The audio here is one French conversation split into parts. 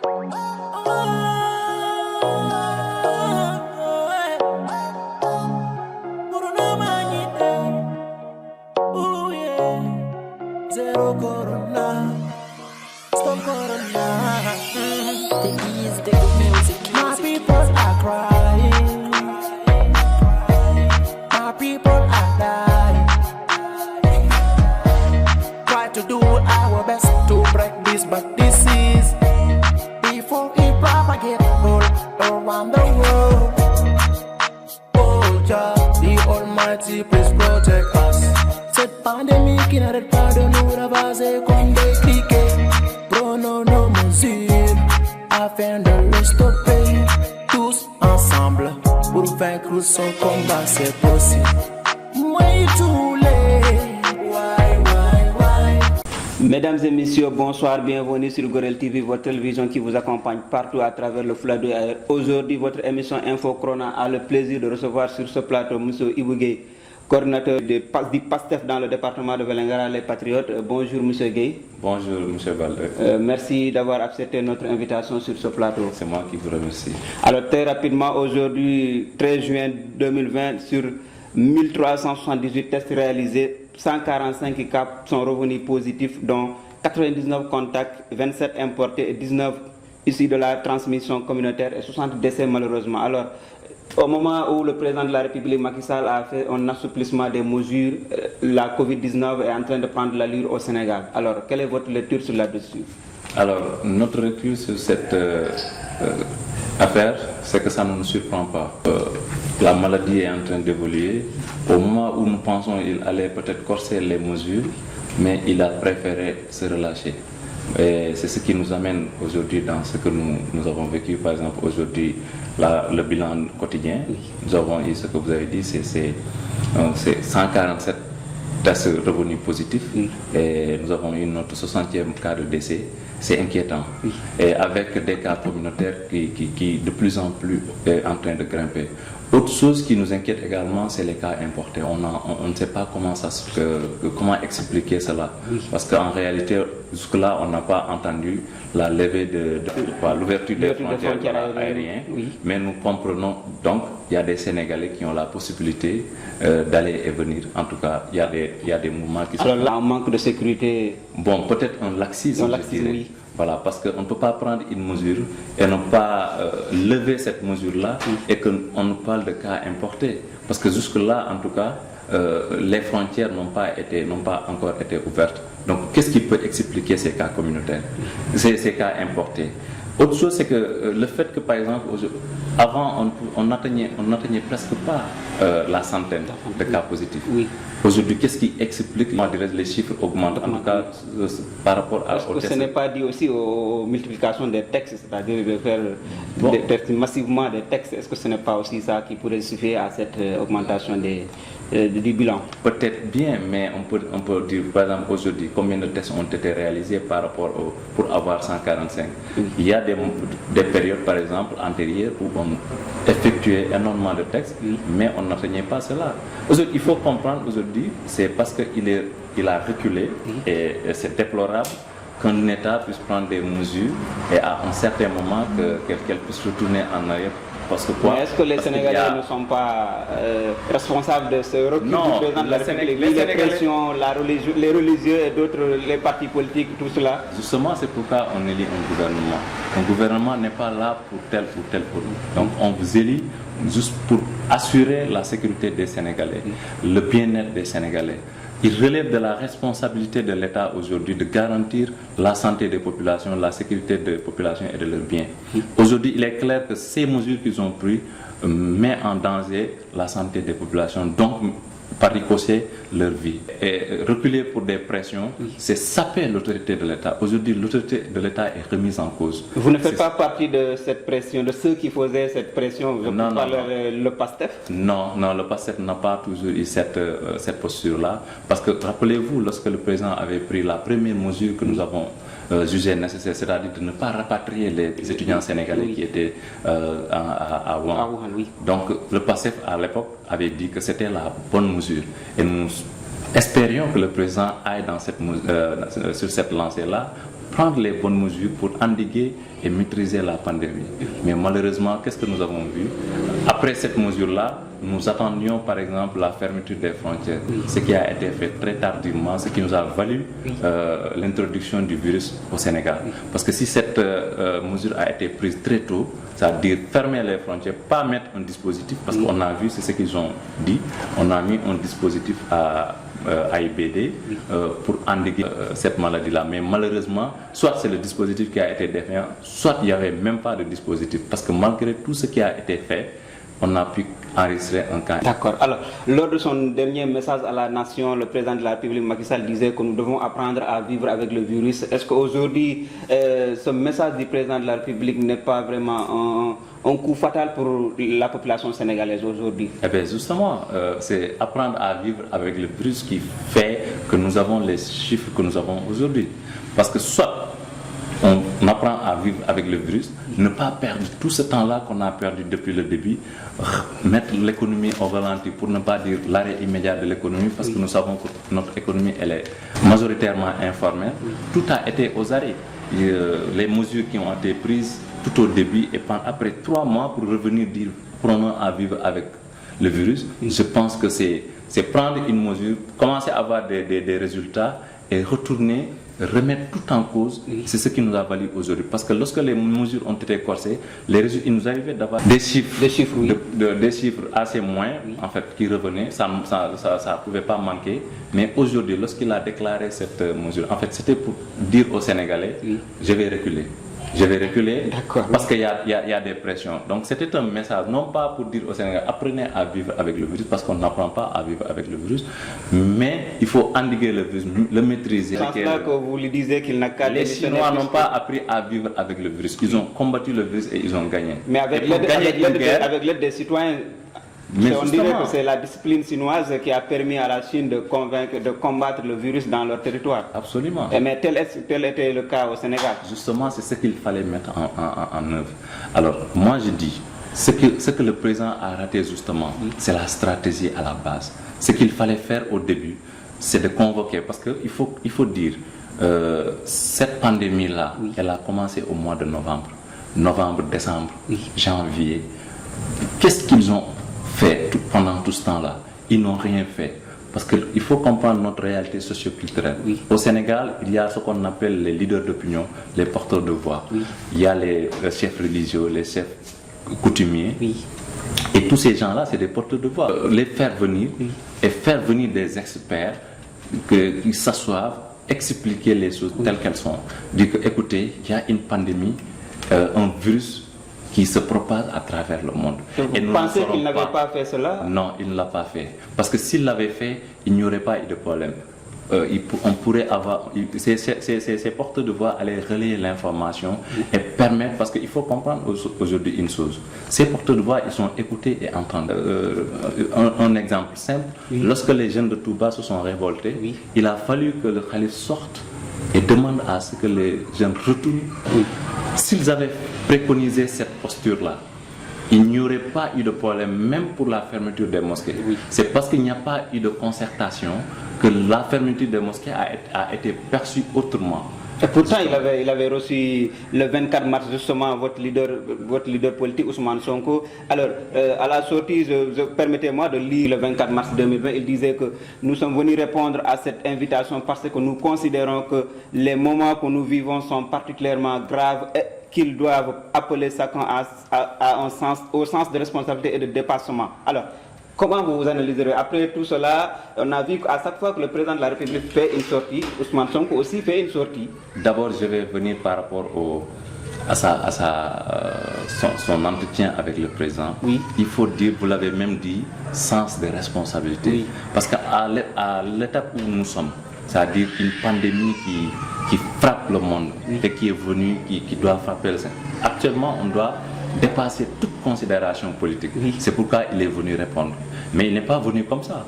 Zero corona, stop corona. The ease, the good music. My people are crying. My people are dying. Try to do our best to break this bad disease before it propagates all around the world. Oh Jah, the Almighty, please protect us. Cette pandémie qui n'arrête pas de nous ravager comme des criquets. Prenons nos mesures afin de le stopper. Tous ensemble pour vaincre son combat, c'est possible. Moi tous les Mesdames et messieurs, bonsoir, bienvenue sur Gorel TV, votre télévision qui vous accompagne partout à travers le fleuve de air. Aujourd'hui, votre émission Info Corona a le plaisir de recevoir sur ce plateau M. Ibou Gueye, coordinateur du PASTEF dans le département de Vélingara, les Patriotes. Bonjour M. Gueye. Bonjour M. Balde. Merci d'avoir accepté notre invitation sur ce plateau. C'est moi qui vous remercie. Alors très rapidement, aujourd'hui, 13 juin 2020, sur 1378 tests réalisés, 145 cas sont revenus positifs, dont 99 contacts, 27 importés et 19 issus de la transmission communautaire et 60 décès malheureusement. Alors, au moment où le président de la République, Macky Sall, a fait un assouplissement des mesures, la Covid-19 est en train de prendre l'allure au Sénégal. Alors, quelle est votre lecture sur là-dessus? Alors, notre lecture sur cette affaire, c'est que ça ne nous surprend pas. La maladie est en train d'évoluer. Au moment où nous pensons qu'il allait peut-être corser les mesures, mais il a préféré se relâcher. Et c'est ce qui nous amène aujourd'hui dans ce que nous avons vécu. Par exemple, aujourd'hui, le bilan quotidien, nous avons eu ce que vous avez dit, c'est 147 tests revenus positifs et nous avons eu notre 60e cas de décès. C'est inquiétant. Et avec des cas communautaires qui de plus en plus est en train de grimper. Autre chose qui nous inquiète également, c'est les cas importés. On ne sait pas comment expliquer cela. Parce qu'en réalité, jusque-là, on n'a pas entendu la levée l'ouverture des frontières aériennes. Mais nous comprenons donc il y a des Sénégalais qui ont la possibilité d'aller et venir. En tout cas, il y a des mouvements qui sont... Alors là, un manque de sécurité... Bon, peut-être un laxisme, oui. Voilà, parce qu'on ne peut pas prendre une mesure et ne pas lever cette mesure-là et qu'on nous parle de cas importés. Parce que jusque-là, en tout cas, les frontières n'ont pas encore été ouvertes. Donc, qu'est-ce qui peut expliquer ces cas communautaires, ces cas importés? Autre chose, c'est que le fait que, par exemple, avant, on n'atteignait presque pas la centaine de cas positifs. Aujourd'hui, qu'est-ce qui explique? Moi, je dirais que les chiffres augmentent, en tout cas, par rapport aux tests. Ce n'est pas dû aussi aux multiplications des textes, c'est-à-dire de faire massivement des textes. Est-ce que ce n'est pas aussi ça qui pourrait suffire à cette augmentation du bilan? Peut-être bien, mais on peut dire, par exemple, aujourd'hui, combien de tests ont été réalisés par rapport pour avoir 145? Il y a des périodes, par exemple, antérieures où on effectuait énormément de tests, mais on n'atteignait pas cela. Aujourd'hui, il faut comprendre, aujourd'hui, c'est parce qu'il a reculé, et c'est déplorable qu'un État puisse prendre des mesures et à un certain moment qu'elle puisse retourner en arrière. Parce que quoi? Est-ce que les Sénégalais ne sont pas responsables de ce recul du président de la République? Les pressions, les religieux et d'autres, les partis politiques, tout cela? Justement, c'est pourquoi on élit un gouvernement. Un gouvernement n'est pas là pour tel ou tel produit. Donc on vous élit juste pour assurer la sécurité des Sénégalais, le bien-être des Sénégalais. Il relève de la responsabilité de l'État aujourd'hui de garantir la santé des populations, la sécurité des populations et de leurs biens. Aujourd'hui, il est clair que ces mesures qu'ils ont prises mettent en danger la santé des populations, donc par ricochet leur vie. Et reculer pour des pressions, c'est saper l'autorité de l'État. Aujourd'hui, l'autorité de l'État est remise en cause. Vous ne faites pas partie de cette pression, de ceux qui faisaient cette pression? Non. Le PASTEF? Non, le PASTEF n'a pas toujours eu cette posture-là. Parce que, rappelez-vous, lorsque le président avait pris la première mesure que nous avons jugé nécessaire, c'est-à-dire de ne pas rapatrier les étudiants sénégalais qui étaient à Wuhan. Donc, le PASTEF, à l'époque, avait dit que c'était la bonne mesure. Et nous espérions que le président aille sur cette lancée-là prendre les bonnes mesures pour endiguer et maîtriser la pandémie. Mais malheureusement, qu'est-ce que nous avons vu? Après cette mesure-là, nous attendions par exemple la fermeture des frontières, ce qui a été fait très tardivement, ce qui nous a valu l'introduction du virus au Sénégal. Parce que si cette mesure a été prise très tôt, c'est-à-dire fermer les frontières, pas mettre un dispositif, parce qu'on a vu, c'est ce qu'ils ont dit, on a mis un dispositif à AIBD pour endiguer cette maladie-là. Mais malheureusement, soit c'est le dispositif qui a été défaillant, soit il n'y avait même pas de dispositif. Parce que malgré tout ce qui a été fait, on a pu enregistrer un cas. D'accord. Alors, lors de son dernier message à la nation, le président de la République, Macky Sall, disait que nous devons apprendre à vivre avec le virus. Est-ce qu'aujourd'hui, ce message du président de la République n'est pas vraiment un coup fatal pour la population sénégalaise aujourd'hui? Eh bien, justement, c'est apprendre à vivre avec le virus qui fait que nous avons les chiffres que nous avons aujourd'hui. Parce que soit on apprend à vivre avec le virus, ne pas perdre tout ce temps-là qu'on a perdu depuis le début, mettre l'économie au ralenti pour ne pas dire l'arrêt immédiat de l'économie, parce que nous savons que notre économie elle est majoritairement informelle. Tout a été aux arrêts. Les mesures qui ont été prises tout au début et après 3 mois pour revenir dire prenons à vivre avec le virus, je pense que c'est prendre une mesure, commencer à avoir des résultats et retourner, remettre tout en cause, c'est ce qui nous a valu aujourd'hui. Parce que lorsque les mesures ont été corsées, il nous arrivait d'avoir des chiffres, des chiffres assez moins, en fait, qui revenaient, ça ne pouvait pas manquer. Mais aujourd'hui, lorsqu'il a déclaré cette mesure, en fait, c'était pour dire aux Sénégalais, je vais reculer. Je vais reculer parce qu'il y a des pressions. Donc c'était un message, non pas pour dire aux Sénégalais, apprenez à vivre avec le virus, parce qu'on n'apprend pas à vivre avec le virus, mais il faut endiguer le virus, le maîtriser. C'est ça que vous lui disiez qu'il n'a qu'à Les Chinois n'ont pas appris à vivre avec le virus. Ils ont combattu le virus et ils ont gagné. Mais avec l'aide des citoyens, on dirait que c'est la discipline chinoise qui a permis à la Chine de combattre le virus dans leur territoire. Absolument. Mais tel était le cas au Sénégal. Justement, c'est ce qu'il fallait mettre en œuvre. Alors, moi je dis, ce que le président a raté justement, c'est la stratégie à la base. Ce qu'il fallait faire au début, c'est de convoquer, parce qu'il faut dire, cette pandémie-là, elle a commencé au mois de novembre, décembre, janvier. Qu'est-ce qu'ils ont fait pendant tout ce temps-là? Ils n'ont rien fait. Parce qu'il faut comprendre notre réalité socio-culturelle. Au Sénégal, il y a ce qu'on appelle les leaders d'opinion, les porteurs de voix. Il y a les chefs religieux, les chefs coutumiers. Et tous ces gens-là, c'est des porteurs de voix. Les faire venir et faire venir des experts qui s'assoient, expliquer les choses telles qu'elles sont. Dire que, écoutez, il y a une pandémie, un virus qui se propage à travers le monde. Et vous pensez qu'il n'avait pas fait cela? Non, il ne l'a pas fait. Parce que s'il l'avait fait, il n'y aurait pas eu de problème. On pourrait avoir... Ces porteurs de voix allaient relayer l'information et permettre... Parce qu'il faut comprendre aujourd'hui une chose. Ces porteurs de voix, ils sont écoutés et entendus. Un exemple simple. Lorsque les jeunes de Touba se sont révoltés, il a fallu que le calife sorte et demande à ce que les jeunes retournent. S'ils avaient préconisé cette posture-là, il n'y aurait pas eu de problème, même pour la fermeture des mosquées. C'est parce qu'il n'y a pas eu de concertation que la fermeture des mosquées a été perçue autrement. Et pourtant, il avait reçu le 24 mars justement votre leader politique, Ousmane Sonko. Alors, à la sortie, permettez-moi de lire le 24 mars 2020, il disait que nous sommes venus répondre à cette invitation parce que nous considérons que les moments que nous vivons sont particulièrement graves et qu'ils doivent appeler chacun au sens de responsabilité et de dépassement. Alors, comment vous analyserez? Après tout cela, on a vu qu'à chaque fois que le président de la République fait une sortie, Ousmane Sonko aussi fait une sortie. D'abord, je vais venir par rapport à son entretien avec le président. Il faut dire, vous l'avez même dit, sens de responsabilité. Parce qu'à l'étape où nous sommes, c'est-à-dire une pandémie qui frappe le monde et qui est venue, qui doit frapper le Sénégal. Actuellement, on doit dépasser toute considération politique. C'est pourquoi il est venu répondre. Mais il n'est pas venu comme ça.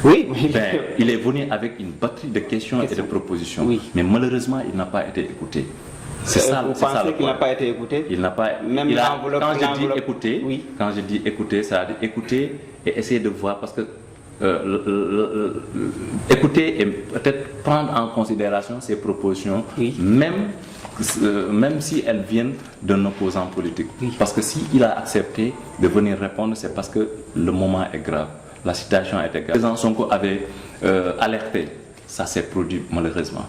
Il est venu avec une batterie de questions et de propositions. Mais malheureusement, il n'a pas été écouté. C'est ça. Vous pensez qu'il n'a pas été écouté? Il n'a pas. Quand je dis écouter, ça veut dire écouter et essayer de voir, parce que écouter et peut-être prendre en considération ces propositions, même si elles viennent d'un opposant politique. Parce que s'il a accepté de venir répondre, c'est parce que le moment est grave. La situation était grave. Le président Sonko avait alerté. Ça s'est produit malheureusement.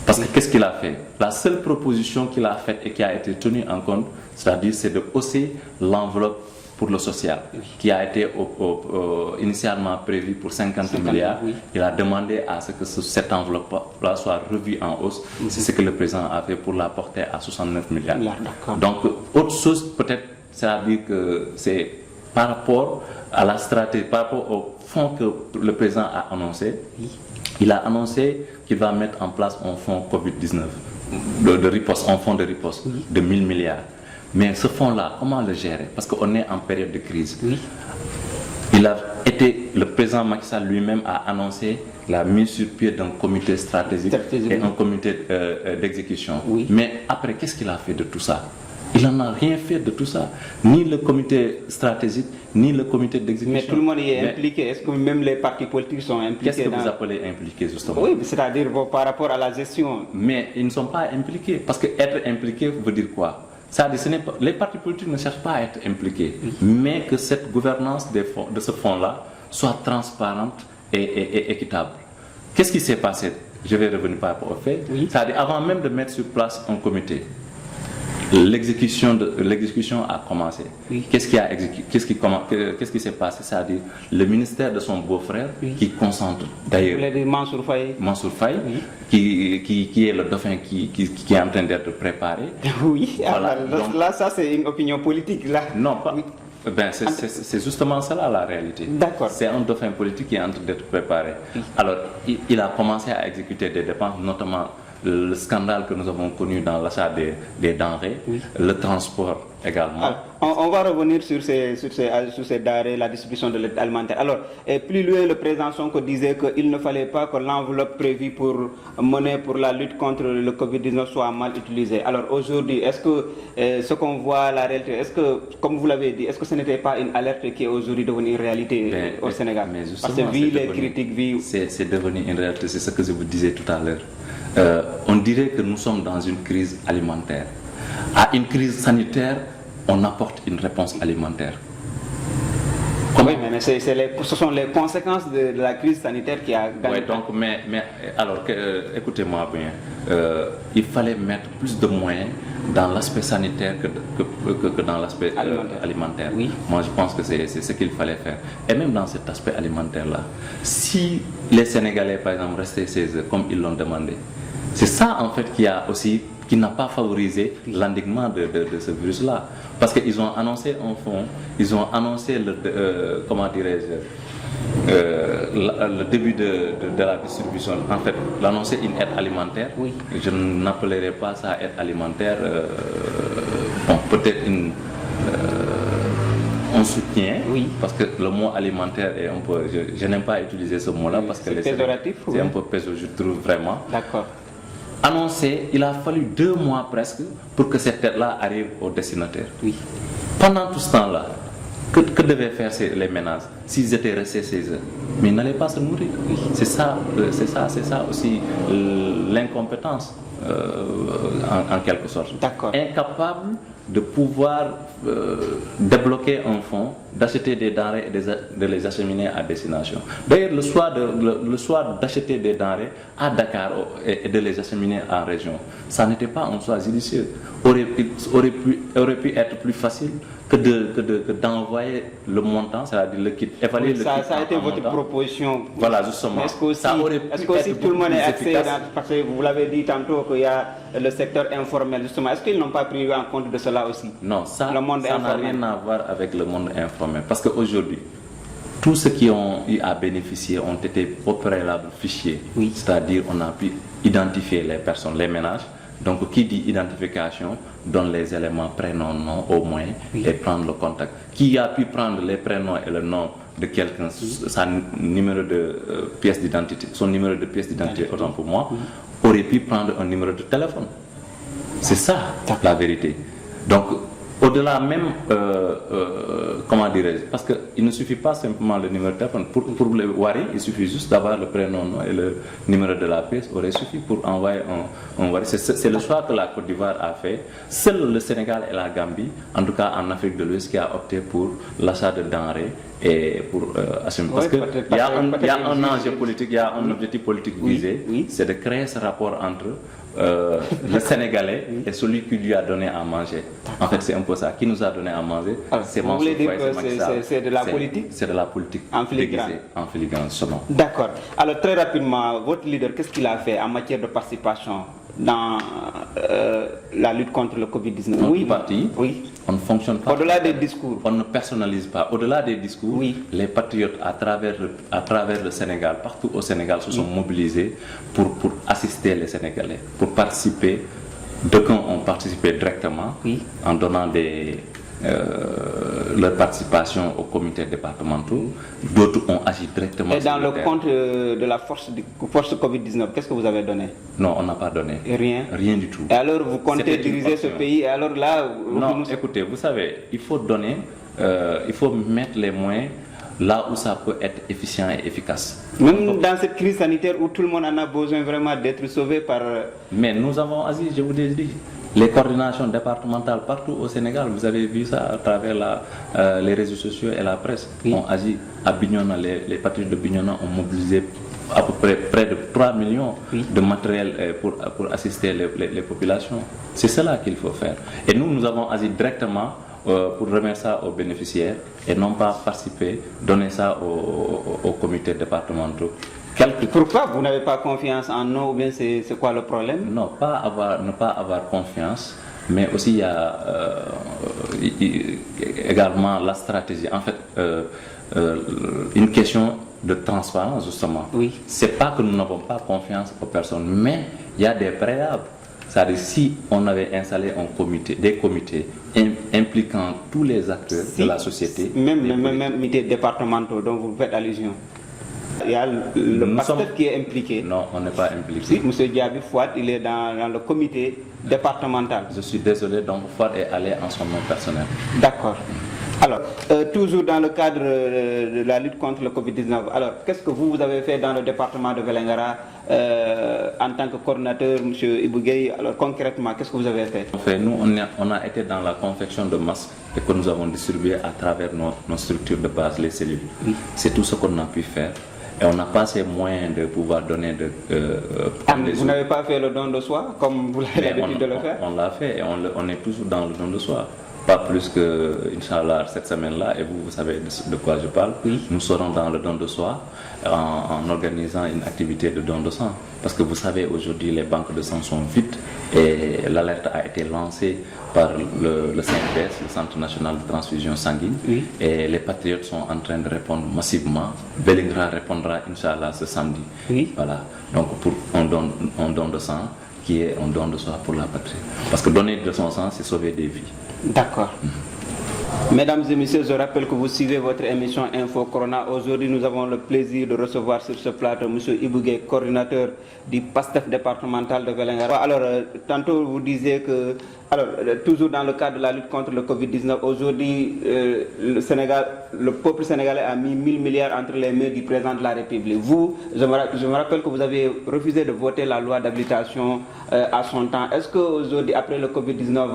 Parce que qu'est-ce qu'il a fait? La seule proposition qu'il a faite et qui a été tenue en compte, c'est-à-dire c'est de hausser l'enveloppe pour le social, qui a été initialement prévu pour 50 milliards. Il a demandé à ce que cette enveloppe-là soit revue en hausse. C'est ce que le président a fait pour la porter à 69 milliards. Donc, autre chose peut-être, c'est-à-dire que c'est par rapport à la stratégie, par rapport au fonds que le président a annoncé. Il a annoncé qu'il va mettre en place un fonds Covid-19, de riposte, un fonds de riposte de 1000 milliards. Mais ce fonds-là, comment le gérer? Parce qu'on est en période de crise. Le président Macky Sall lui-même a annoncé la mise sur pied d'un comité stratégique et un comité d'exécution. Mais après, qu'est-ce qu'il a fait de tout ça? Il n'en a rien fait de tout ça. Ni le comité stratégique, ni le comité d'exécution. Mais tout le monde y est impliqué. Est-ce que même les partis politiques sont impliqués? Qu'est-ce que vous appelez impliqués, justement? Oui, c'est-à-dire par rapport à la gestion. Mais ils ne sont pas impliqués. Parce que être impliqué veut dire quoi? Les partis politiques ne cherchent pas à être impliqués, mais que cette gouvernance de ce fonds-là soit transparente et équitable. Qu'est-ce qui s'est passé? Je vais revenir par rapport au fait. C'est-à-dire, avant même de mettre sur place un comité, l'exécution a commencé. Qu'est-ce qui s'est passé? C'est-à-dire le ministère de son beau-frère qui concentre d'ailleurs Mansour Faye, qui est le dauphin qui est en train d'être préparé. Voilà. Là, ça c'est une opinion politique là. Non, pas. Ben, c'est justement cela la réalité. D'accord. C'est un dauphin politique qui est en train d'être préparé. Alors, il a commencé à exécuter des dépenses, notamment le scandale que nous avons connu dans l'achat des denrées, le transport également. Alors, on va revenir sur ces denrées, la distribution de l'aide alimentaire. Alors, plus loin, le président Sonko disait qu'il ne fallait pas que l'enveloppe prévue pour la lutte contre le Covid-19 soit mal utilisée. Alors aujourd'hui, est-ce que ce qu'on voit, la réalité, est-ce que, comme vous l'avez dit, est-ce que ce n'était pas une alerte qui est aujourd'hui devenue une réalité au Sénégal? Parce que vu les critiques, c'est devenu une réalité, c'est ce que je vous disais tout à l'heure. On dirait que nous sommes dans une crise alimentaire. À une crise sanitaire, on apporte une réponse alimentaire. Oui, mais ce sont les conséquences de la crise sanitaire qui a gagné. Oui, donc, alors, écoutez-moi bien, il fallait mettre plus de moyens dans l'aspect sanitaire que dans l'aspect alimentaire. Moi, je pense que c'est ce qu'il fallait faire. Et même dans cet aspect alimentaire-là, si les Sénégalais, par exemple, restaient chez eux comme ils l'ont demandé, c'est ça, en fait, qui n'a pas favorisé l'endiguement de ce virus-là. Parce qu'ils ont annoncé un fonds, ils ont annoncé le début de la distribution. En fait, l'annoncer une aide alimentaire, je n'appellerai pas ça aide alimentaire, peut-être un soutien, parce que le mot alimentaire est un peu... Je n'aime pas utiliser ce mot-là parce que c'est un peu péjoratif, je trouve vraiment. D'accord. Annoncé, il a fallu 2 mois presque pour que cette aide-là arrive au destinataire. Pendant tout ce temps-là, que devaient faire les ménages s'ils étaient restés chez eux? Mais ils n'allaient pas se nourrir. C'est ça aussi l'incompétence en quelque sorte. Incapable de pouvoir débloquer un fonds, d'acheter des denrées et de les acheminer à destination. D'ailleurs, le choix d'acheter des denrées à Dakar et de les acheminer en région, ça n'était pas un choix judicieux. Aurait pu être plus facile que d'envoyer le montant, c'est-à-dire le kit. Évaluer le kit. Ça a été votre proposition. Voilà, justement. Est-ce que tout le monde est axé parce que vous l'avez dit tantôt qu'il y a le secteur informel, justement. Est-ce qu'ils n'ont pas pris en compte de cela aussi? Non, ça n'a rien à voir avec le monde informel. Parce qu'aujourd'hui, tous ceux qui ont eu à bénéficier ont été au préalable fichiers. C'est-à-dire on a pu identifier les personnes, les ménages. Donc, qui dit identification donne les éléments prénom, nom au moins et prendre le contact. Qui a pu prendre les prénoms et le nom de quelqu'un, son numéro de pièce d'identité, autant pour moi, aurait pu prendre un numéro de téléphone. C'est ça la vérité. Donc, Au-delà même, comment dirais-je, parce qu'il ne suffit pas simplement le numéro de téléphone. Pour le Wari, il suffit juste d'avoir le prénom et le numéro de la pièce, aurait suffi pour envoyer un Wari. C'est le choix que la Côte d'Ivoire a fait. Seul le Sénégal et la Gambie, en tout cas en Afrique de l'Ouest, qui a opté pour l'achat de denrées et pour assumer. Parce qu'il y a un enjeu politique, il y a un objectif politique visé, c'est de créer ce rapport entre le Sénégalais et celui qui lui a donné à manger. En fait, c'est un peu ça. Qui nous a donné à manger? C'est vous voulez dire que c'est de la politique? C'est de la politique. En filigrane. En filigrane seulement. D'accord. Alors, très rapidement, votre leader, qu'est-ce qu'il a fait en matière de participation dans la lutte contre le Covid-19? Notre parti, on ne fonctionne pas. Au-delà des discours. On ne personnalise pas. Au-delà des discours, les patriotes à travers le Sénégal, partout au Sénégal, se sont mobilisés pour assister les Sénégalais, pour participer. D'aucuns ont participé directement en donnant leur participation aux comités départementaux. D'autres ont agi directement. Et dans le compte de la force Covid-19, qu'est-ce que vous avez donné? Non, on n'a pas donné. Et rien? Rien du tout. Et alors vous comptez diriger ce pays? Et alors là, non, écoutez, vous savez, il faut donner, il faut mettre les moyens là où ça peut être efficient et efficace. Même dans cette crise sanitaire où tout le monde en a besoin vraiment d'être sauvé par... Mais nous avons agi, je vous l'ai dit, les coordinations départementales partout au Sénégal, vous avez vu ça à travers les réseaux sociaux et la presse, ont agi à Bignona, les patriotes de Bignona ont mobilisé à peu près de 3 millions de matériel pour assister les populations. C'est cela qu'il faut faire. Et nous avons agi directement pour remettre ça aux bénéficiaires et non pas participer, donner ça aux comités départementaux. Pourquoi vous n'avez pas confiance en nous ou bien c'est quoi le problème? Non, ne pas avoir confiance, mais aussi il y a également la stratégie. En fait, une question de transparence justement. C'est pas que nous n'avons pas confiance aux personnes, mais il y a des préalables. C'est-à-dire si on avait installé des comités impliquant tous les acteurs de la société. Même comités départementaux dont vous faites allusion. Il y a le pasteur qui est impliqué. Non, on n'est pas impliqué. Si, M. Diaby Fouad, il est dans le comité départemental. Je suis désolé, donc Fouad est allé en son nom personnel. D'accord. Alors, toujours dans le cadre de la lutte contre le Covid-19, alors qu'est-ce que vous avez fait dans le département de Vélingara en tant que coordinateur, M. Ibougueye? Alors concrètement, qu'est-ce que vous avez fait? Nous, on a été dans la confection de masques et que nous avons distribué à travers nos structures de base, les cellules. C'est tout ce qu'on a pu faire. Et on n'a pas ces moyens de pouvoir donner vous n'avez pas fait le don de soi comme vous l'avez l'habitude de le faire? On l'a fait et on est toujours dans le don de soi. Pas plus que, Inch'Allah, cette semaine-là, et vous savez de quoi je parle, nous serons dans le don de soi en organisant une activité de don de sang. Parce que vous savez, aujourd'hui, les banques de sang sont vides et l'alerte a été lancée par le CNTS, le Centre National de Transfusion Sanguine, et les patriotes sont en train de répondre massivement. Vélingara répondra, Inch'Allah, ce samedi. Voilà. Donc, pour un don de sang qui est un don de soi pour la patrie. Parce que donner de son sang, c'est sauver des vies. D'accord. Mesdames et messieurs, je rappelle que vous suivez votre émission Info Corona. Aujourd'hui, nous avons le plaisir de recevoir sur ce plateau M. Ibougueye, coordinateur du PASTEF départemental de Vélingara. Alors, tantôt vous disiez que, toujours dans le cadre de la lutte contre le Covid-19, aujourd'hui, le peuple sénégalais a mis 1000 milliards entre les mains du président de la République. Vous, je me rappelle que vous avez refusé de voter la loi d'habilitation à son temps. Est-ce qu'aujourd'hui, après le Covid-19,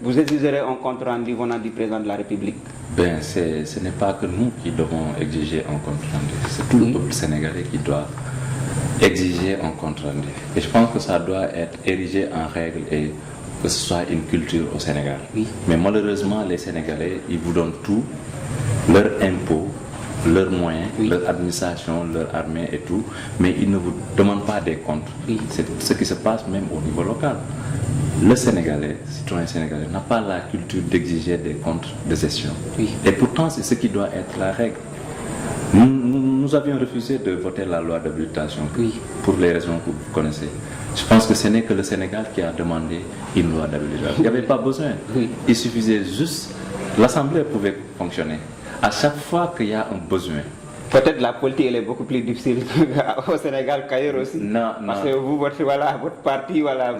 vous exigerez un compte rendu venant du président de la République? Ce n'est pas que nous qui devons exiger un compte rendu, c'est tout le peuple sénégalais qui doit exiger un compte rendu. Et je pense que ça doit être érigé en règle et que ce soit une culture au Sénégal. Mais malheureusement, les Sénégalais, ils vous donnent tout, leurs impôts, leurs moyens, leur administration, leur armée et tout, mais ils ne vous demandent pas des comptes. C'est ce qui se passe même au niveau local. Le Sénégalais, citoyen sénégalais, n'a pas la culture d'exiger des comptes de gestion. Et pourtant, c'est ce qui doit être la règle. Nous avions refusé de voter la loi d'habilitation pour les raisons que vous connaissez. Je pense que ce n'est que le Sénégal qui a demandé une loi d'habilitation. Il n'y avait pas besoin. Il suffisait juste, l'Assemblée pouvait fonctionner. À chaque fois qu'il y a un besoin, Peut-être la politique elle est beaucoup plus difficile au Sénégal qu'ailleurs aussi. Non, non. Parce que vous, votre parti, voilà.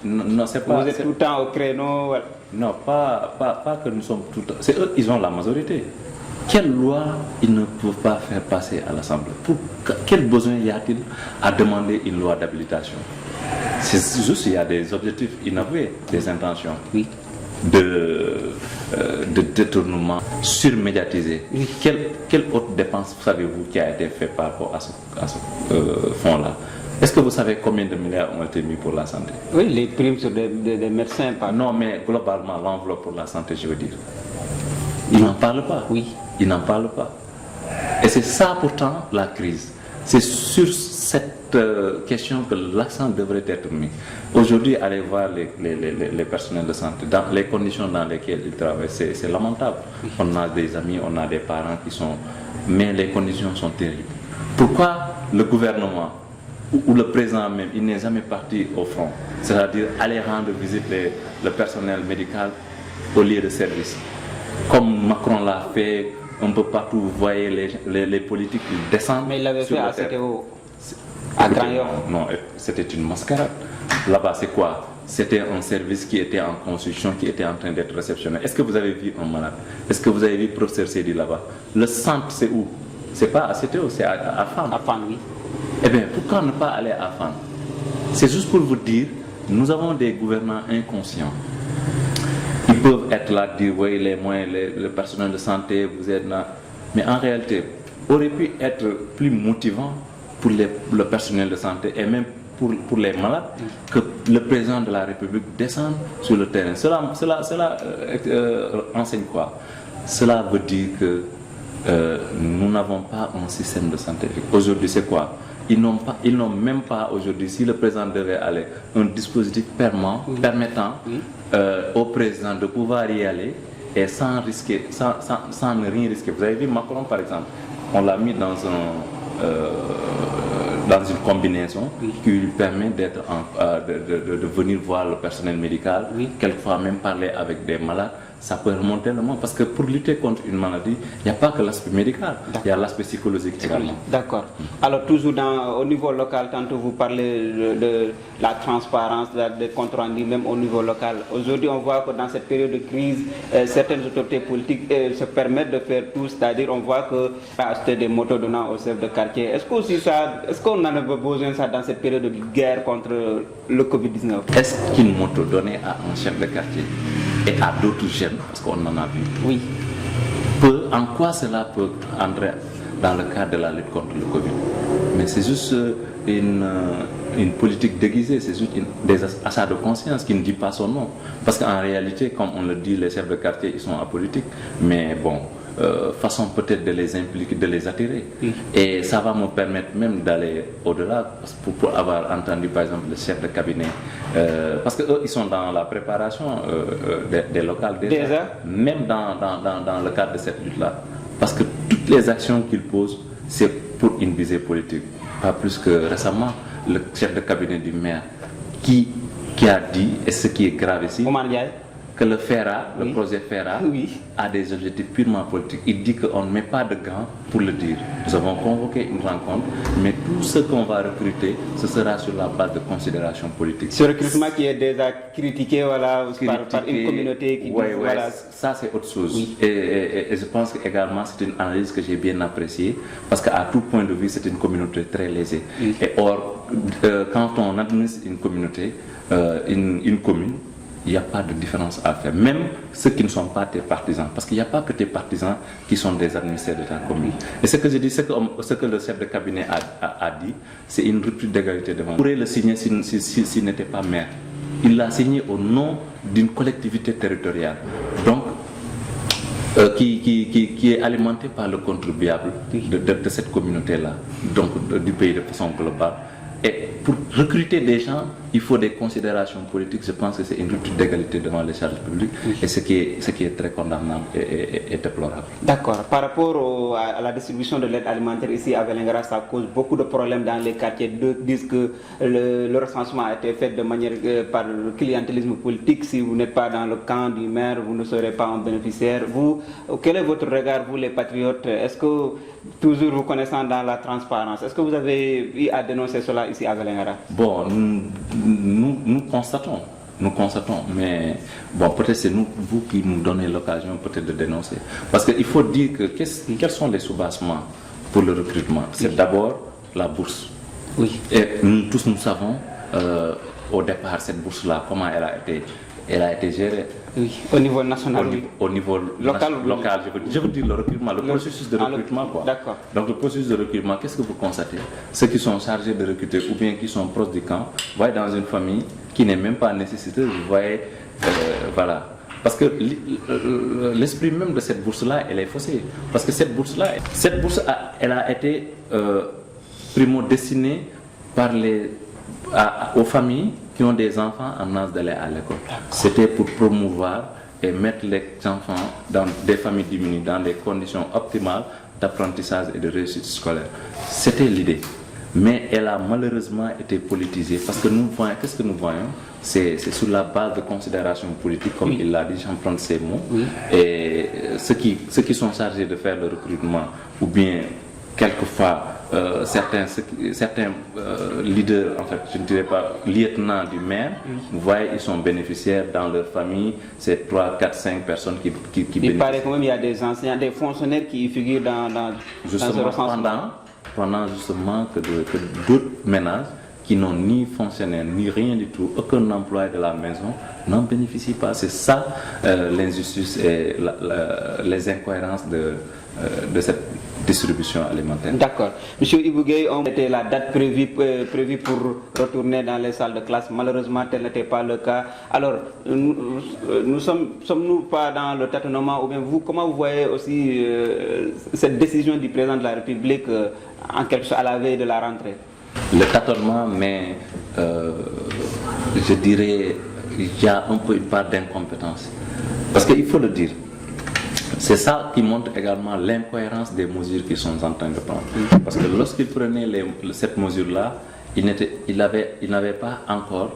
Non, c'est pas. Vous êtes tout le temps au créneau. Voilà. Non, pas que nous sommes tout le temps. C'est eux, ils ont la majorité. Quelle loi ils ne peuvent pas faire passer à l'Assemblée? Quel besoin y a-t-il à demander une loi d'habilitation? C'est juste qu'il y a des objectifs inavoués, des intentions. Oui. De détournement surmédiatisé. Oui. Quelle autre dépense savez-vous qui a été faite par rapport à ce fonds-là? Est-ce que vous savez combien de milliards ont été mis pour la santé? Oui, les primes sur des médecins. Non, mais globalement, l'enveloppe pour la santé, je veux dire. Ils n'en parlent pas. Oui. Ils n'en parlent pas. Et c'est ça pourtant la crise. C'est sur cette question que l'accent devrait être mis. Aujourd'hui, allez voir les personnels de santé, dans les conditions dans lesquelles ils travaillent, c'est lamentable. On a des amis, on a des parents qui sont... Mais les conditions sont terribles. Pourquoi le gouvernement ou le président même, il n'est jamais parti au front? C'est-à-dire aller rendre visite le personnel médical au lieu de service. Comme Macron l'a fait un peu partout, vous voyez les politiques qui descendent. Mais il l'avait fait à CTO, à Grand Yoff. Non, c'était une mascarade. Là-bas, c'est quoi? C'était un service qui était en construction, qui était en train d'être réceptionné. Est-ce que vous avez vu un malade? Est-ce que vous avez vu professeur Seydi là-bas? Le centre, c'est où? C'est pas à CTO, c'est à FAN. À FAN, oui. Eh bien, pourquoi ne pas aller à FAN? C'est juste pour vous dire, nous avons des gouvernants inconscients. Ils peuvent être là, dire oui, les moyens, le personnel de santé, vous êtes là. Mais en réalité, aurait pu être plus motivant pour le personnel de santé et même pour les malades que le président de la République descende sur le terrain. Cela enseigne quoi? Cela veut dire que nous n'avons pas un système de santé. Aujourd'hui, c'est quoi? Ils n'ont même pas aujourd'hui, si le président devait aller, un dispositif permettant au président de pouvoir y aller et sans risquer, sans ne rien risquer. Vous avez vu Macron par exemple, on l'a mis dans une combinaison qui lui permet de venir voir le personnel médical, quelquefois même parler avec des malades. Ça peut remonter le monde parce que pour lutter contre une maladie, il n'y a pas que l'aspect médical, il y a l'aspect psychologique également. D'accord. Alors toujours au niveau local, tantôt vous parlez de la transparence, des comptes rendus même au niveau local. Aujourd'hui, on voit que dans cette période de crise, certaines autorités politiques se permettent de faire tout, c'est-à-dire on voit que acheter des motos donnant aux chefs de quartier. Est-ce qu'on en a besoin ça dans cette période de guerre contre le Covid-19? Est-ce qu'une moto donnée à un chef de quartier et à d'autres jeunes, parce qu'on en a vu, oui, en quoi cela peut entrer dans le cadre de la lutte contre le Covid? Mais c'est juste une politique déguisée, c'est juste des achats de conscience qui ne dit pas son nom. Parce qu'en réalité, comme on le dit, les chefs de quartier, ils sont apolitiques, mais bon, façon peut-être de les impliquer, de les attirer. Et ça va me permettre même d'aller au-delà, pour avoir entendu par exemple le chef de cabinet, parce qu'eux, ils sont dans la préparation des locales déjà, même dans le cadre de cette lutte-là. Parce que toutes les actions qu'ils posent, c'est pour une visée politique. Pas plus que récemment, le chef de cabinet du maire qui a dit, et ce qui est grave ici, que le FERA, le projet FERA, a des objectifs purement politiques. Il dit qu'on ne met pas de gants pour le dire. Nous avons convoqué une rencontre, mais tout ce qu'on va recruter, ce sera sur la base de considérations politiques. Ce recrutement qui est déjà critiqué, voilà, par une communauté qui dit, voilà. Ça c'est autre chose. Et je pense également c'est une analyse que j'ai bien appréciée, parce qu'à tout point de vue, c'est une communauté très lésée. Et or, quand on administre une communauté, une commune, il n'y a pas de différence à faire, même ceux qui ne sont pas tes partisans, parce qu'il n'y a pas que tes partisans qui sont des administrés de ta commune. Et ce que je dis, ce que le chef de cabinet a dit, c'est une rupture d'égalité devant. Il pourrait le signer s'il n'était pas maire. Il l'a signé au nom d'une collectivité territoriale, donc qui est alimentée par le contribuable de cette communauté-là, donc du pays de façon globale. Et pour recruter des gens il faut des considérations politiques. Je pense que c'est une rupture d'égalité devant les charges publiques et ce qui est très condamnable et déplorable. D'accord. Par rapport à la distribution de l'aide alimentaire ici à Vélingara, ça cause beaucoup de problèmes dans les quartiers. D'autres disent que le recensement a été fait de manière par le clientélisme politique. Si vous n'êtes pas dans le camp du maire, vous ne serez pas un bénéficiaire. Vous, quel est votre regard, vous les patriotes? Est-ce que, toujours vous connaissant dans la transparence, est-ce que vous avez eu à dénoncer cela ici à Vélingara? Bon, nous constatons, mais bon, peut-être c'est vous qui nous donnez l'occasion peut-être de dénoncer. Parce qu'il faut dire que quels sont les soubassements pour le recrutement? C'est d'abord la bourse. Oui. Et nous tous nous savons au départ cette bourse-là, comment elle a été gérée. Oui, au niveau national, au niveau local, je veux dire le recrutement, le processus de recrutement. D'accord. Donc le processus de recrutement, qu'est-ce que vous constatez? Ceux qui sont chargés de recruter ou bien qui sont proches du camp, vous voyez dans une famille qui n'est même pas nécessiteuse, vous voyez, voilà. Parce que l'esprit même de cette bourse-là, elle est faussée. Parce que cette bourse, elle a été primo destinée aux familles qui ont des enfants en âge d'aller à l'école. C'était pour promouvoir et mettre les enfants dans des familles diminuées, dans des conditions optimales d'apprentissage et de réussite scolaire. C'était l'idée. Mais elle a malheureusement été politisée parce que nous voyons, qu'est-ce que nous voyons? C'est sur la base de considérations politiques, comme il l'a dit, j'emprunte ces mots. Oui. Et ceux qui sont chargés de faire le recrutement, ou bien quelquefois certains leaders, en fait, je ne dirais pas lieutenants du maire, vous voyez, ils sont bénéficiaires dans leur famille, c'est 3, 4, 5 personnes qui bénéficient. Il paraît quand même qu'il y a des enseignants, des fonctionnaires qui figurent dans ce recensement. Pendant justement que d'autres ménages qui n'ont ni fonctionnaire, ni rien du tout, aucun employé de la maison, n'en bénéficient pas. C'est ça l'injustice et les incohérences de cette distribution alimentaire. D'accord. Monsieur Ibougué, on était la date prévue pour retourner dans les salles de classe. Malheureusement, tel n'était pas le cas. Alors, sommes-nous pas dans le tâtonnement, ou bien vous, comment vous voyez aussi cette décision du président de la République en quelque sorte à la veille de la rentrée? Le tâtonnement, mais je dirais il y a un peu une part d'incompétence. Parce qu'il faut le dire, c'est ça qui montre également l'incohérence des mesures qu'ils sont en train de prendre. Parce que lorsqu'ils prenaient cette mesure-là, ils n'avaient pas encore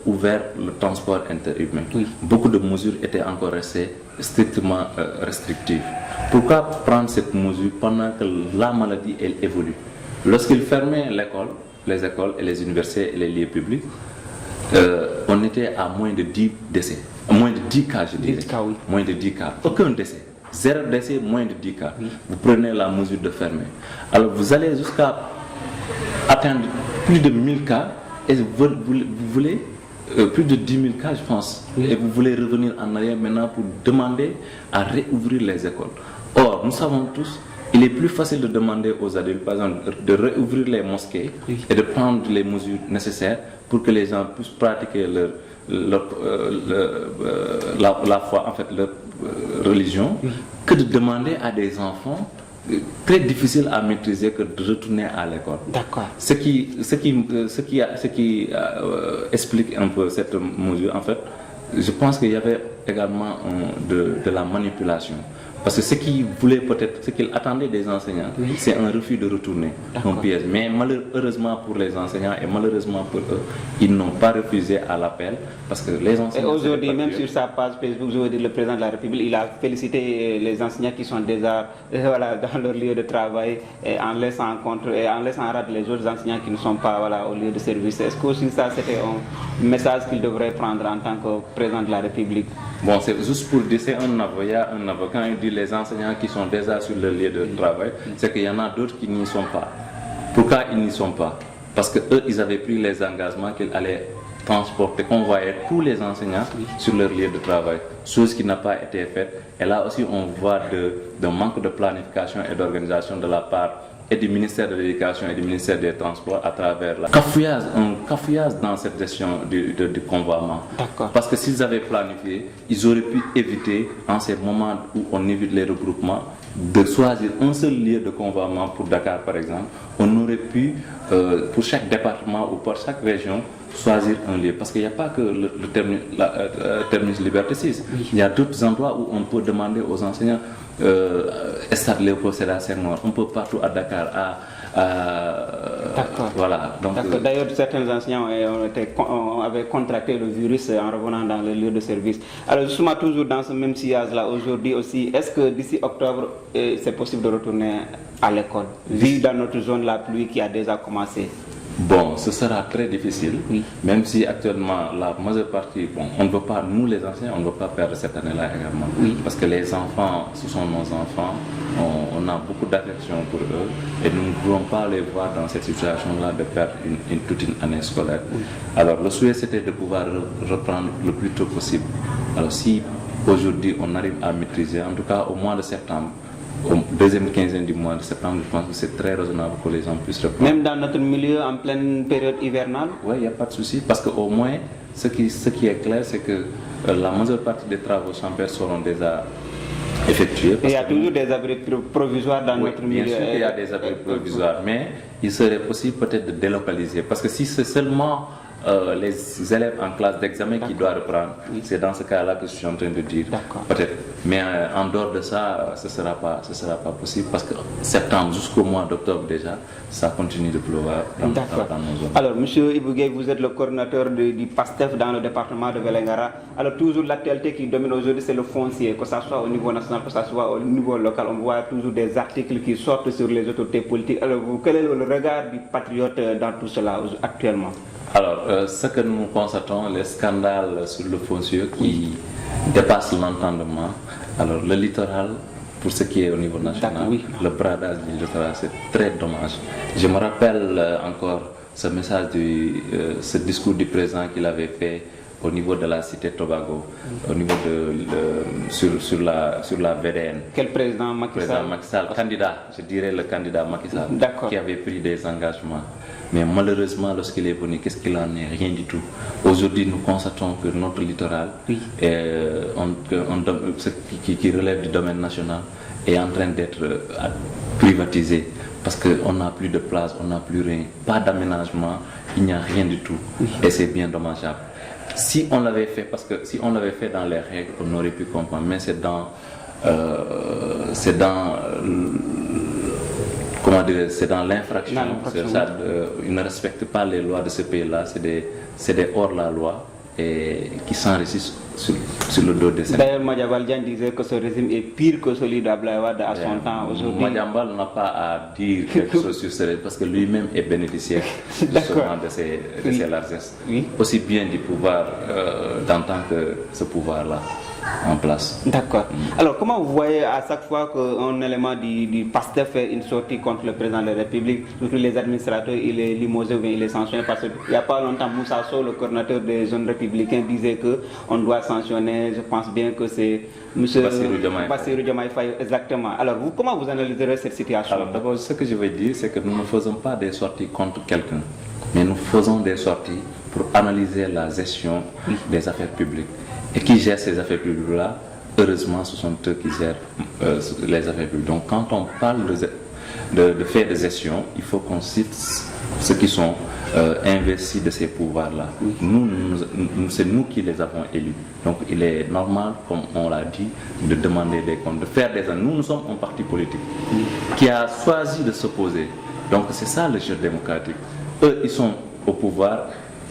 ouvert le transport interurbain. Oui. Beaucoup de mesures étaient encore restées strictement restrictives. Pourquoi prendre cette mesure pendant que la maladie, elle évolue? Lorsqu'ils fermaient les écoles et les universités et les lieux publics, on était à moins de 10 décès. Moins de 10 cas, je dirais. 10 cas, oui. Moins de 10 cas. Aucun décès. 0 décès, moins de 10 cas. Oui. Vous prenez la mesure de fermer. Alors vous allez jusqu'à atteindre plus de 1000 cas et vous voulez plus de 10 000 cas, je pense. Oui. Et vous voulez revenir en arrière maintenant pour demander à réouvrir les écoles. Or, nous savons tous, il est plus facile de demander aux adultes, par exemple, de réouvrir les mosquées et de prendre les mesures nécessaires pour que les gens puissent pratiquer la foi, en fait, leur religion, que de demander à des enfants très difficile à maîtriser que de retourner à l'école. D'accord. Ce qui explique un peu cette mesure, en fait, je pense qu'il y avait également de la manipulation. Parce que ce qu'ils voulaient peut-être, ce qu'ils attendaient des enseignants, c'est un refus de retourner un piège. Mais malheureusement pour les enseignants et malheureusement pour eux, ils n'ont pas refusé à l'appel parce que les enseignants... Et aujourd'hui, même sur sa page Facebook, je veux dire, le président de la République, il a félicité les enseignants qui sont déjà dans leur lieu de travail et en laissant rate les autres enseignants qui ne sont pas au lieu de service. Est-ce que aussi ça, c'était un message qu'il devrait prendre en tant que président de la République? Bon, c'est juste pour dire, c'est un avocat, quand il dit les enseignants qui sont déjà sur le lieu de travail, c'est qu'il y en a d'autres qui n'y sont pas. Pourquoi ils n'y sont pas? Parce qu'eux, ils avaient pris les engagements qu'ils allaient transporter, convoyer tous les enseignants sur leur lieu de travail, chose qui n'a pas été faite. Et là aussi, on voit de manque de planification et d'organisation de la part et du ministère de l'Éducation et du ministère des Transports à travers un cafouillage dans cette gestion du convoiement. Parce que s'ils avaient planifié, ils auraient pu éviter, en ces moments où on évite les regroupements, de choisir un seul lieu de convoiement pour Dakar par exemple. On aurait pu, pour chaque département ou pour chaque région, choisir un lieu. Parce qu'il n'y a pas que terminus Liberté 6. Il y a d'autres endroits où on peut demander aux enseignants, Stade Léopold Sédar Senghor, un peu partout à Dakar, D'accord. Voilà. Donc, d'ailleurs, certains enseignants avaient contracté le virus en revenant dans le lieu de service. Alors, justement, toujours dans ce même sillage-là, aujourd'hui aussi, est-ce que d'ici octobre, c'est possible de retourner à l'école, vu dans notre zone la pluie qui a déjà commencé? Bon, ce sera très difficile, même si actuellement la majeure partie, on ne veut pas, nous les enseignants, on ne veut pas perdre cette année-là également. Parce que les enfants, ce sont nos enfants, on a beaucoup d'affection pour eux et nous ne voulons pas les voir dans cette situation-là de perdre toute une année scolaire. Alors le souhait c'était de pouvoir reprendre le plus tôt possible. Alors si aujourd'hui on arrive à maîtriser, en tout cas au mois de septembre, au deuxième quinzaine du mois de septembre, je pense que c'est très raisonnable que les gens puissent reprendre. Même dans notre milieu, en pleine période hivernale? Oui, il n'y a pas de souci, parce qu'au moins, ce qui est clair, c'est que la majeure partie des travaux champêtres seront déjà effectués. Il y a toujours des abris provisoires dans notre milieu. Bien sûr qu'il y a des abris provisoires, mais il serait possible peut-être de délocaliser, parce que si c'est seulement les élèves en classe d'examen qui doivent reprendre, c'est dans ce cas-là que je suis en train de dire, peut-être. Mais en dehors de ça, ce ne sera pas possible, parce que septembre jusqu'au mois d'octobre déjà, ça continue de pleuvoir dans nos zones. Alors, M. Ibougué, vous êtes le coordinateur du PASTEF dans le département de Vélingara. Alors, toujours l'actualité qui domine aujourd'hui, c'est le foncier, que ce soit au niveau national, que ce soit au niveau local. On voit toujours des articles qui sortent sur les autorités politiques. Alors, quel est le regard du patriote dans tout cela actuellement? Alors, ce que nous constatons, les scandales sur le foncier qui dépassent l'entendement. Alors, le littoral, pour ce qui est au niveau national, le bradage du littoral, c'est très dommage. Je me rappelle encore ce message, ce discours du président qu'il avait fait au niveau de la cité Tobago, au niveau sur la VDN. Quel président? Macky Sall? Président Macky Sall, candidat, je dirais le candidat Macky Sall, qui avait pris des engagements. Mais malheureusement, lorsqu'il est venu, qu'est-ce qu'il en est? Rien du tout. Aujourd'hui, nous constatons que notre littoral, qui relève du domaine national, est en train d'être privatisé. Parce qu'on n'a plus de place, on n'a plus rien, pas d'aménagement, il n'y a rien du tout. Et c'est bien dommageable. Si on l'avait fait, parce que si on l'avait fait dans les règles, on aurait pu comprendre. Mais c'est dans l'infraction. Ils ne respectent pas les lois de ce pays-là. C'est des hors-la-loi et qui s'enrichissent sur le dos des Sénégalais. D'ailleurs, Madiambal Diagne disait que ce régime est pire que celui d'Abdoulaye Wade à son temps. Aujourd'hui, Madiambal n'a pas à dire quelque chose sur ce, parce que lui-même est bénéficiaire justement de ces largesses. Aussi bien du pouvoir d'antan que ce pouvoir-là en place. D'accord. Alors, comment vous voyez à chaque fois qu'un élément du PASTEF fait une sortie contre le président de la République, surtout les administrateurs, il est limogé ou il est sanctionné? Parce qu'il n'y a pas longtemps, Moussa Sow, le coordinateur des jeunes républicains, disait qu'on doit sanctionner. Je pense bien que c'est M. Bassirou Diomaye Faye, exactement. Alors, comment vous analyserez cette situation? Alors, d'abord, ce que je veux dire, c'est que nous ne faisons pas des sorties contre quelqu'un, mais nous faisons des sorties pour analyser la gestion des affaires publiques. Et qui gère ces affaires publiques-là? Heureusement, ce sont eux qui gèrent les affaires publiques. Donc, quand on parle de faits de gestion, il faut qu'on cite ceux qui sont investis de ces pouvoirs-là. C'est nous qui les avons élus. Donc, il est normal, comme on l'a dit, de demander des comptes, de faire des... Nous sommes un parti politique qui a choisi de s'opposer. Donc, c'est ça le jeu démocratique. Eux, ils sont au pouvoir,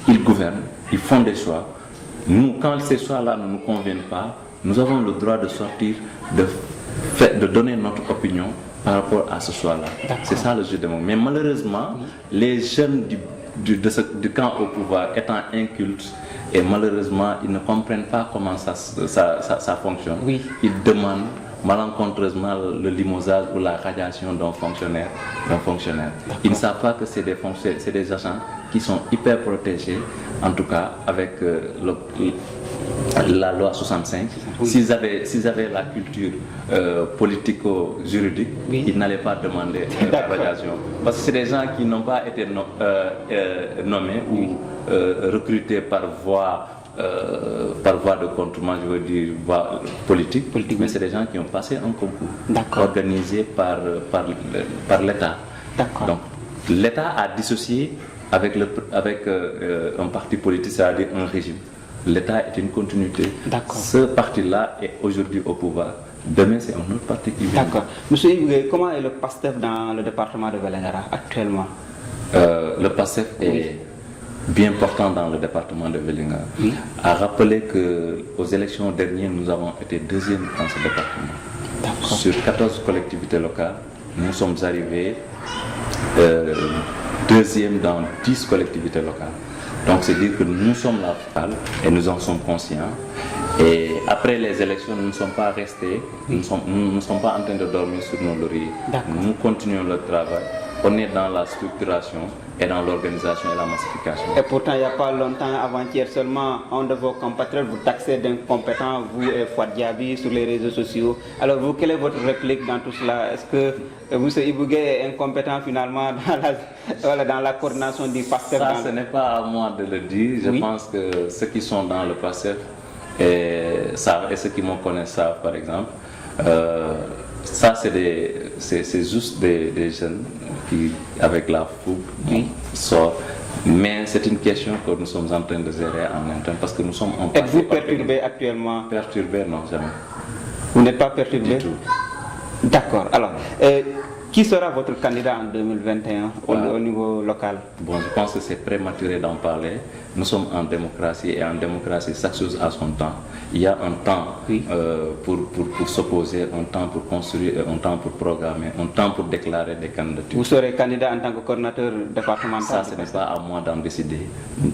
ils gouvernent, ils font des choix. Nous, quand ces choix-là ne nous conviennent pas, nous avons le droit de sortir, de donner notre opinion par rapport à ce choix-là. C'est ça le jeu démocratique. Mais malheureusement, les jeunes du camp au pouvoir étant incultes, et malheureusement, ils ne comprennent pas comment ça fonctionne. Ils demandent malencontreusement le limogeage ou la radiation d'un fonctionnaire. Ils ne savent pas que c'est des agents qui sont hyper protégés, en tout cas avec la loi 65. S'ils avaient la culture politico-juridique, ils n'allaient pas demander la radiation. Parce que c'est des gens qui n'ont pas été nommés ou recrutés par voie de contournement, je veux dire voie politique, mais c'est des gens qui ont passé un concours organisé par l'État. Donc l'État a dissocié avec un parti politique, c'est-à-dire un régime. L'État est une continuité. D'accord. Ce parti-là est aujourd'hui au pouvoir. Demain, c'est un autre parti qui vient. D'accord. Monsieur Ibougué, comment est le PASTEF dans le département de Vélingara actuellement? Le PASTEF est bien portant dans le département de Vélingara. Oui. À rappeler qu'aux élections dernières, nous avons été deuxième dans ce département. Sur 14 collectivités locales, nous sommes arrivés deuxième dans 10 collectivités locales. Donc c'est dire que nous sommes là et nous en sommes conscients. Et après les élections, nous ne sommes pas restés, nous ne sommes pas en train de dormir sur nos lauriers. Nous continuons le travail. On est dans la structuration et dans l'organisation et la massification. Et pourtant, il n'y a pas longtemps, avant-hier seulement, un de vos compatriotes vous taxait d'incompétent, vous et Fouad Diaby, sur les réseaux sociaux. Alors vous, quelle est votre réplique dans tout cela? Est-ce que M. Ibougué est incompétent finalement dans la coordination du PASTEF? Ça, ce n'est pas à moi de le dire. Je pense que ceux qui sont dans le PASTEF et ceux qui me connaissent savent, par exemple. Ça, c'est juste des jeunes qui, avec la fougue, sortent. Mais c'est une question que nous sommes en train de gérer en interne parce que nous sommes en Êtes-vous perturbé actuellement? Perturbé, non, jamais. Vous n'êtes pas perturbé? Du tout. D'accord. Alors, qui sera votre candidat en 2021 au niveau local? Bon, je pense que c'est prématuré d'en parler. Nous sommes en démocratie et en démocratie, chaque chose a son temps. Il y a un temps pour s'opposer, un temps pour construire, un temps pour programmer, un temps pour déclarer des candidatures. Vous serez candidat en tant que coordinateur départemental? Ça, ce n'est pas à moi d'en décider.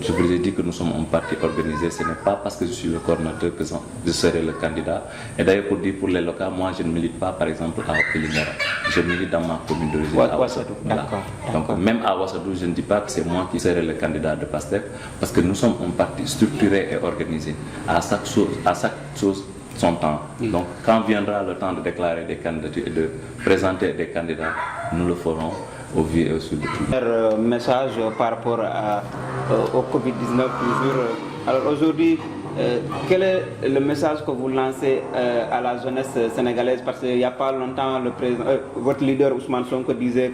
Je vous ai dit que nous sommes un parti organisé. Ce n'est pas parce que je suis le coordinateur que je serai le candidat. Et d'ailleurs, pour les locaux, moi, je ne milite pas, par exemple, à Vélingara. Je milite dans ma commune d'origine, à Ouassadou. Voilà. Donc, même à Ouassadou, je ne dis pas que c'est moi qui serai le candidat de PASTEF, parce que nous sommes un parti structuré et organisé. À chaque chose son temps. Donc, quand viendra le temps de déclarer des candidatures et de présenter des candidats, nous le ferons au vu et au su de tout. Message par rapport au Covid-19 toujours. Alors aujourd'hui, quel est le message que vous lancez à la jeunesse sénégalaise? Parce qu'il n'y a pas longtemps, votre leader Ousmane Sonko disait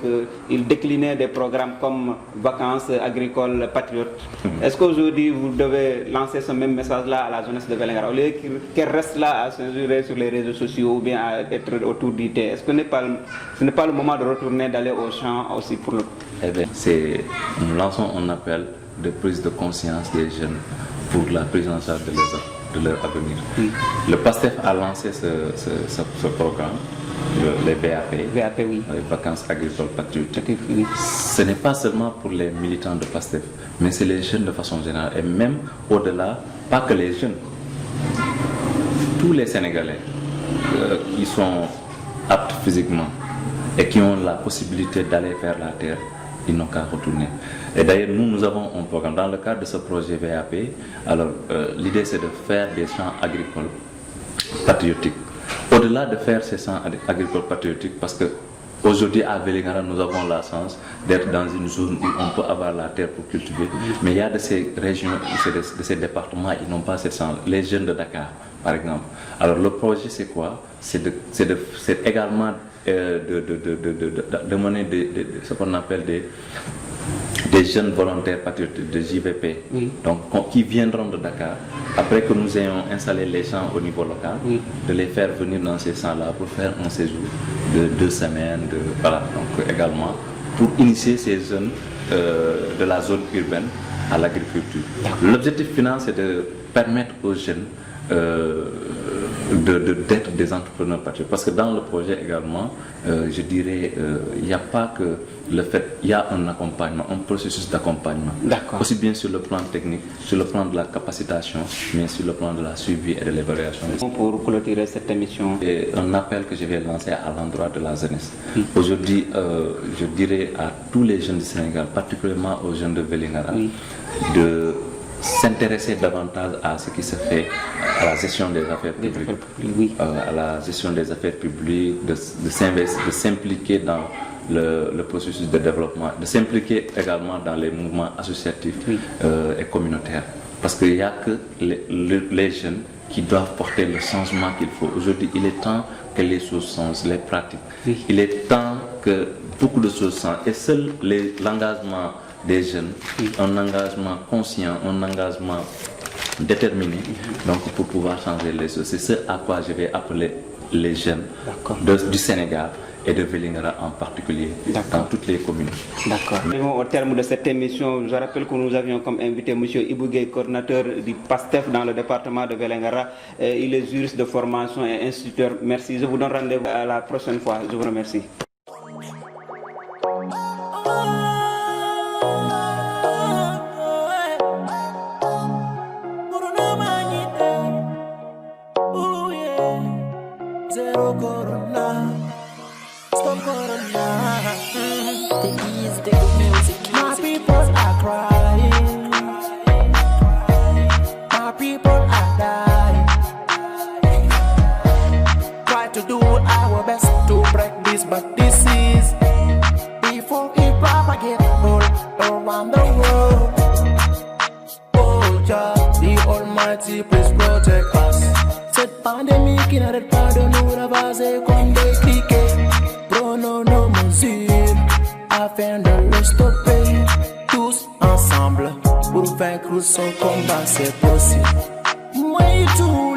qu'il déclinait des programmes comme vacances agricoles patriotes. Est-ce qu'aujourd'hui vous devez lancer ce même message-là à la jeunesse de Vélingara, au lieu qu'elle reste là à s'injurer sur les réseaux sociaux ou bien à être autour du thé? Est-ce que ce n'est pas le moment de retourner, d'aller au champ aussi pour le... Eh bien, nous lançons un appel de prise de conscience des jeunes pour la prise en charge de leur avenir. Le PASTEF a lancé ce programme, les VAP, oui. Les vacances agricoles patriotiques. Ce n'est pas seulement pour les militants de PASTEF, mais c'est les jeunes de façon générale. Et même au-delà, pas que les jeunes, tous les Sénégalais qui sont aptes physiquement et qui ont la possibilité d'aller vers la terre, ils n'ont qu'à retourner. Et d'ailleurs, nous avons un programme. Dans le cadre de ce projet VAP, alors l'idée c'est de faire des champs agricoles patriotiques. Au-delà de faire ces champs agricoles patriotiques, parce qu'aujourd'hui à Vélingara, nous avons la chance d'être dans une zone où on peut avoir la terre pour cultiver. Mais il y a de ces régions, de ces départements, ils n'ont pas ces champs. Les jeunes de Dakar, par exemple. Alors le projet c'est quoi? C'est également de mener ce qu'on appelle des jeunes volontaires patriotes de JVP, donc qui viendront de Dakar, après que nous ayons installé les champs au niveau local, de les faire venir dans ces champs-là pour faire un séjour de 2 semaines, voilà, donc également pour initier ces jeunes de la zone urbaine à l'agriculture. L'objectif final, c'est de permettre aux jeunes d'être des entrepreneurs patriotes. Parce que dans le projet également, je dirais, il n'y a pas que le fait, il y a un accompagnement, un processus d'accompagnement. Aussi bien sur le plan technique, sur le plan de la capacitation, mais sur le plan de la suivi et de l'évaluation. Pour clôturer cette émission, et un appel que je vais lancer à l'endroit de la jeunesse. Aujourd'hui, je dirais à tous les jeunes du Sénégal, particulièrement aux jeunes de Vélingara, de s'intéresser davantage à ce qui se fait à la gestion des affaires publiques, à la gestion des affaires publiques, de s'impliquer dans le processus de développement, de s'impliquer également dans les mouvements associatifs et communautaires. Parce qu'il n'y a que les jeunes qui doivent porter le changement qu'il faut. Aujourd'hui, il est temps que les choses changent, les pratiques. Il est temps que beaucoup de choses changent. Et seul l'engagement des jeunes, un engagement conscient, un engagement déterminé, donc pour pouvoir changer les choses. C'est ce à quoi je vais appeler les jeunes du Sénégal et de Vélingara en particulier, dans toutes les communes. D'accord. Au terme de cette émission, je rappelle que nous avions comme invité M. Ibou Gueye, coordinateur du PASTEF dans le département de Vélingara. Il est juriste de formation et instituteur. Merci. Je vous donne rendez-vous à la prochaine fois. Je vous remercie. The East, the good music. My people are crying. My people are dying. Try to do our best to break this bad disease before it propagates all around the world. Oh Jah, the Almighty, please protect us. Cette pandémie qui n'arrête pas de nous ravager comme des criquets. Prenons nos mesures afin de le stopper. Tous ensemble pour vaincre son combat, c'est possible. Moi et tout